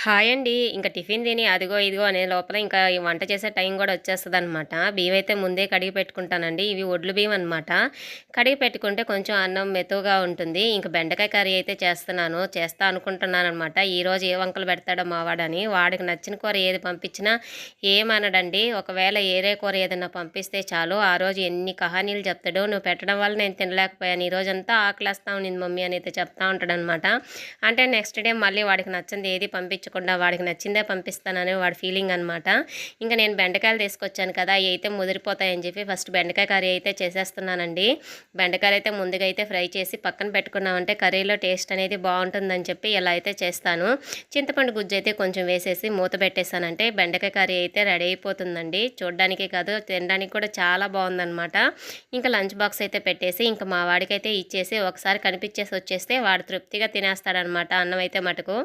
Hi అండి. ఇంక tiffin తిని అదిగో, ఇదిగో అనే లోపల ఇంకా ఈ వంట చేసే టైం గూడా వచ్చేస్తదనమాట. బియ్యమైతే ముందే కడిగి పెట్టుకుంటానండి. ఇవి ఒడ్లు బియ్యం అనమాట. కడిగి పెట్టుకుంటే కొంచెం అన్నం మెతువుగా ఉంటుంది. ఇంక బెండకాయ కర్రీ అయితే చేస్తా అనుకుంటున్నాననమాట. ఈరోజు ఏ వంకలు పెడతాడో మావాడని. వాడికి నచ్చిన కూర ఏది పంపించినా ఏమనడండి. ఒకవేళ ఏరే కూర ఏదన్నా పంపిస్తే చాలు, ఆ రోజు ఎన్ని కహానీలు చెప్తాడో, "నువ్వు పెట్టడం వల్ల నేను తినలేకపోయాను. ఈ రోజంతా ఆకలేస్తా ఉన్నింది మమ్మీ" అని అయితే చెప్తా ఉంటాడనమాట. అంటే నెక్స్ట్ డే మళ్ళీ వాడికి నచ్చనిది ఏది పంపించకుండా వాడికి నచ్చిందే పంపిస్తానని వాడి ఫీలింగ్ అనమాట. ఇంకా నేను బెండకాయలు తీసుకొచ్చాను కదా, అవి అయితే ముదిరిపోతాయని చెప్పి ఫస్ట్ బెండకాయ కర్రీ అయితే చేసేస్తున్నానండి. బెండకాయలు అయితే ముందుగా అయితే ఫ్రై చేసి పక్కన పెట్టుకున్నామంటే కర్రీలో టేస్ట్ అనేది బాగుంటుందని చెప్పి ఇలా అయితే చేస్తాను. చింతపండు గుజ్జు అయితే కొంచెం వేసేసి మూత పెట్టేసానంటే బెండకాయ కర్రీ అయితే రెడీ అయిపోతుందండి. చూడడానికే కాదు, తినడానికి కూడా చాలా బాగుందనమాట. ఇంకా లంచ్ బాక్స్ అయితే పెట్టేసి ఇంకా మా వాడికైతే ఇచ్చేసి ఒకసారి కనిపించేసి వచ్చేస్తే వాడు తృప్తిగా తినేస్తాడనమాట అన్నం అయితే మటుకు.